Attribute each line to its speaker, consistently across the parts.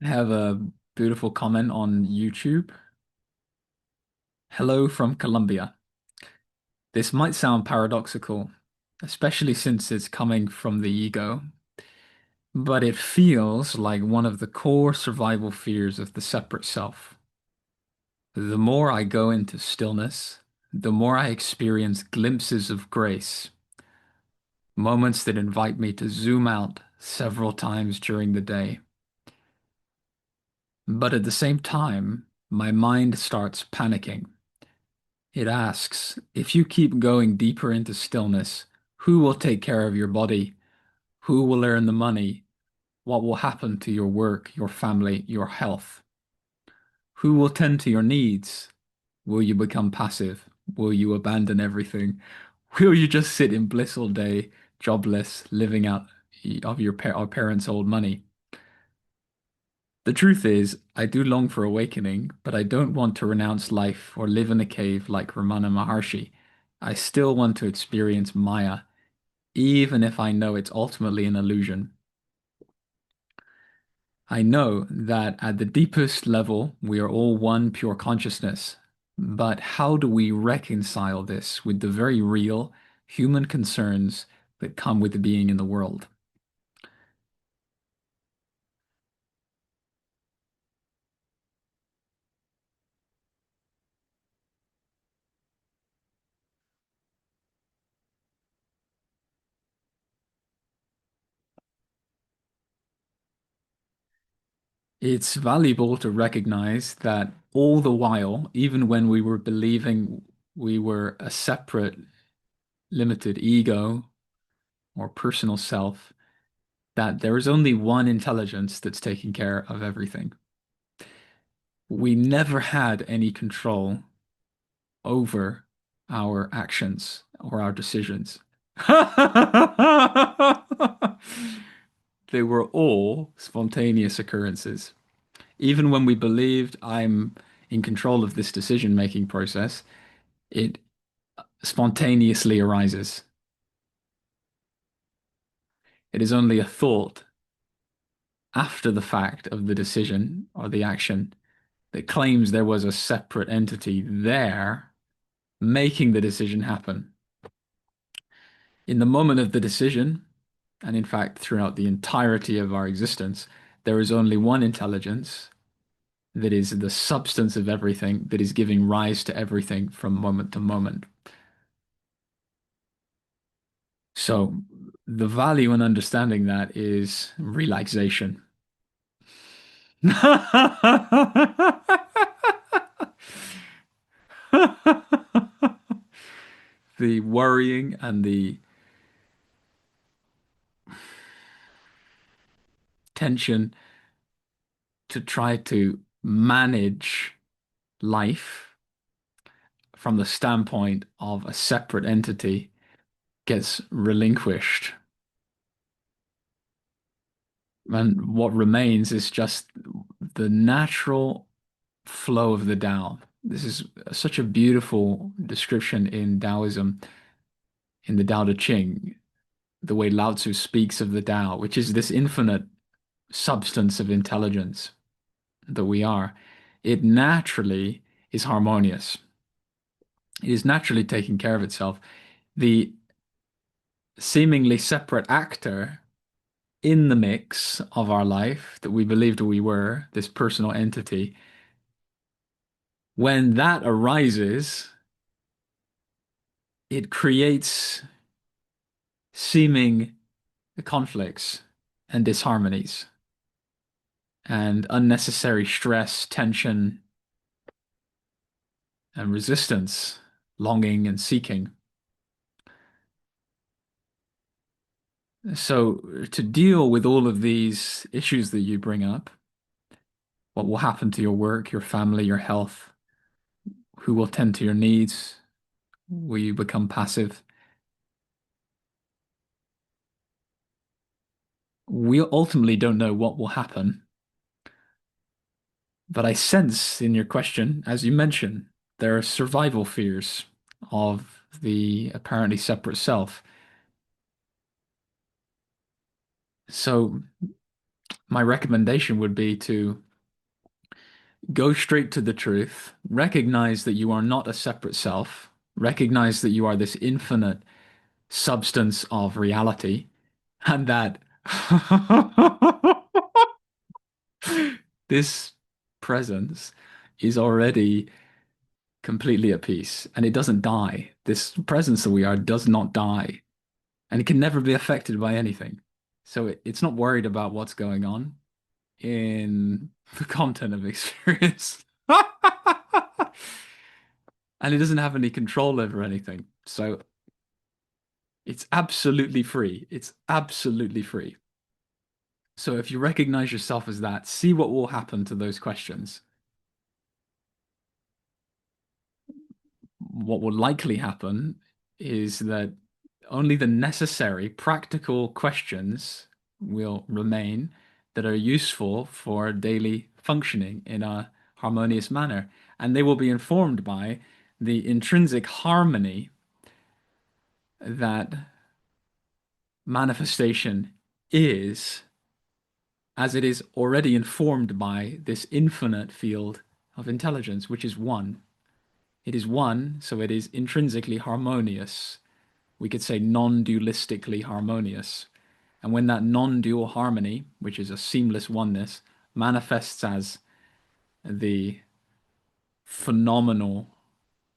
Speaker 1: I have a beautiful comment on YouTube. Hello from Colombia. This might sound paradoxical, especially since it's coming from the ego, but it feels like one of the core survival fears of the separate self. The more I go into stillness, the more I experience glimpses of grace, moments that invite me to zoom out several times during the day. But at the same time, my mind starts panicking. It asks, if you keep going deeper into stillness, who will take care of your body? Who will earn the money? What will happen to your work, your family, your health? Who will tend to your needs? Will you become passive? Will you abandon everything? Will you just sit in bliss all day, jobless, living out of our parents' old money? The truth is, I do long for awakening, but I don't want to renounce life or live in a cave like Ramana Maharshi. I still want to experience Maya, even if I know it's ultimately an illusion. I know that at the deepest level, we are all one pure consciousness. But how do we reconcile this with the very real human concerns that come with being in the world? It's valuable to recognize that all the while, even when we were believing we were a separate, limited ego or personal self, that there is only one intelligence that's taking care of everything. We never had any control over our actions or our decisions. They were all spontaneous occurrences. Even when we believed I'm in control of this decision-making process, it spontaneously arises. It is only a thought after the fact of the decision or the action that claims there was a separate entity there making the decision happen. In the moment of the decision, and in fact throughout the entirety of our existence, there is only one intelligence that is the substance of everything, that is giving rise to everything from moment to moment. So the value in understanding that is relaxation. The worrying and the tension to try to manage life from the standpoint of a separate entity gets relinquished. And what remains is just the natural flow of the Tao. This is such a beautiful description in Taoism, in the Tao Te Ching, the way Lao Tzu speaks of the Tao, which is this infinite substance of intelligence that we are. It naturally is harmonious. It is naturally taking care of itself. The seemingly separate actor in the mix of our life that we believed we were, this personal entity, when that arises, it creates seeming conflicts and disharmonies and unnecessary stress, tension, and resistance, longing and seeking. So, to deal with all of these issues that you bring up, what will happen to your work, your family, your health, who will tend to your needs, will you become passive? We ultimately don't know what will happen, but I sense in your question, as you mentioned, there are survival fears of the apparently separate self. So My recommendation would be to go straight to the truth, recognize that you are not a separate self, recognize that you are this infinite substance of reality, and that this presence is already completely at peace and it doesn't die. This presence that we are does not die and it can never be affected by anything. So it's not worried about what's going on in the content of experience. And it doesn't have any control over anything. So it's absolutely free. It's absolutely free. So if you recognize yourself as that, see what will happen to those questions. What will likely happen is that only the necessary practical questions will remain that are useful for daily functioning in a harmonious manner. And they will be informed by the intrinsic harmony that manifestation is, as it is already informed by this infinite field of intelligence, which is one. It is one, so it is intrinsically harmonious. We could say non-dualistically harmonious. And when that non-dual harmony, which is a seamless oneness, manifests as the phenomenal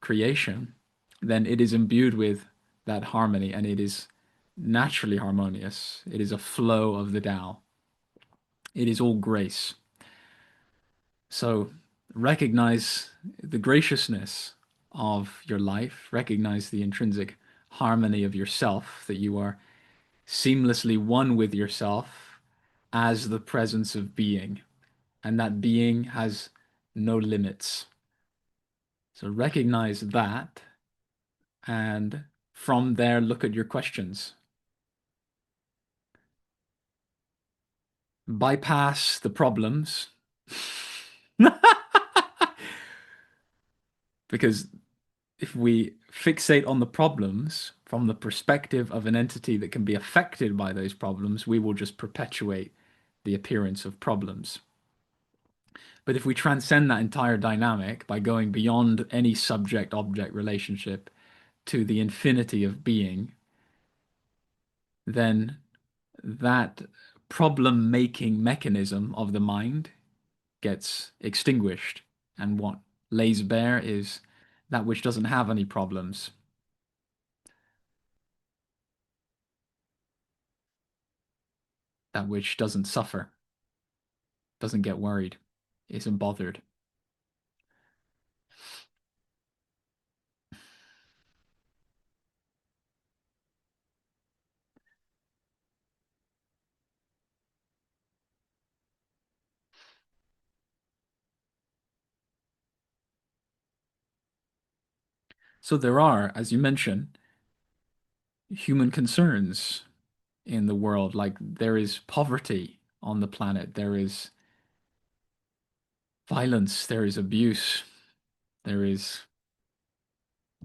Speaker 1: creation, then it is imbued with that harmony and it is naturally harmonious. It is a flow of the Tao. It is all grace. So recognize the graciousness of your life, recognize the intrinsic harmony of yourself, that you are seamlessly one with yourself as the presence of being, and that being has no limits. So recognize that, and from there, look at your questions. Bypass the problems. Because if we fixate on the problems from the perspective of an entity that can be affected by those problems, we will just perpetuate the appearance of problems. But if we transcend that entire dynamic by going beyond any subject-object relationship to the infinity of being, then that problem-making mechanism of the mind gets extinguished. And what lays bare is that which doesn't have any problems, that which doesn't suffer, doesn't get worried, isn't bothered. So there are, as you mentioned, human concerns in the world. Like there is poverty on the planet, there is violence, there is abuse, there is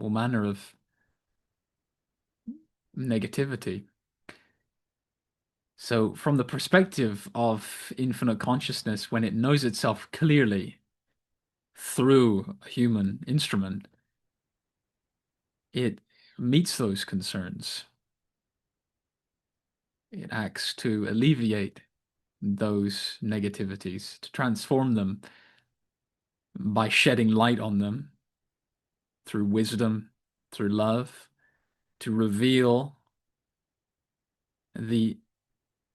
Speaker 1: all manner of negativity. So, from the perspective of infinite consciousness, when it knows itself clearly through a human instrument, it meets those concerns. It acts to alleviate those negativities, to transform them by shedding light on them through wisdom, through love, to reveal the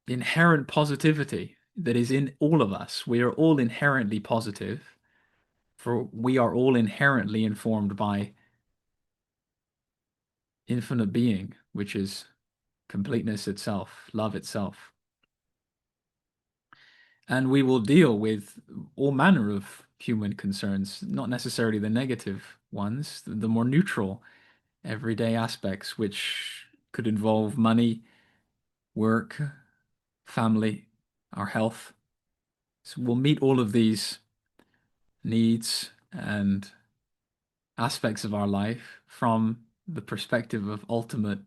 Speaker 1: inherent positivity that is in all of us. We are all inherently positive, for we are all inherently informed by infinite being, which is completeness itself, love itself. And we will deal with all manner of human concerns, not necessarily the negative ones, the more neutral, everyday aspects, which could involve money, work, family, our health. So we'll meet all of these needs and aspects of our life from the perspective of ultimate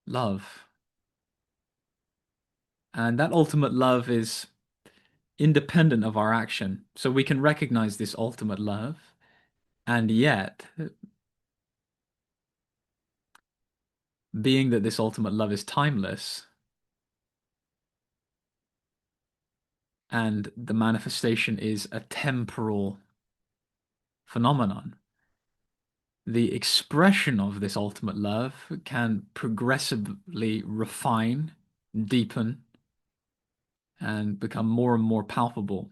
Speaker 1: love And that ultimate love is independent of our action. So we can recognize this ultimate love, and yet, being that this ultimate love is timeless and the manifestation is a temporal phenomenon, the expression of this ultimate love can progressively refine, deepen, and become more and more palpable.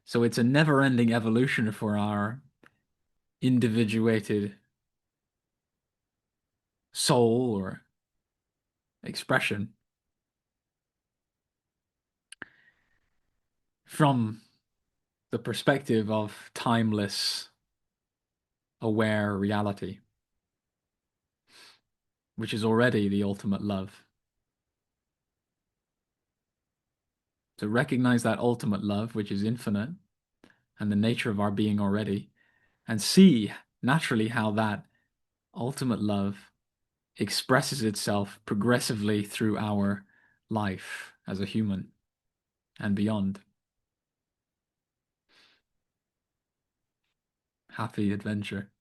Speaker 1: So it's a never-ending evolution for our individuated soul or expression from the perspective of timeless, aware reality, which is already the ultimate love. To recognize that ultimate love, which is infinite, and the nature of our being already, and see naturally how that ultimate love expresses itself progressively through our life as a human and beyond. Happy adventure.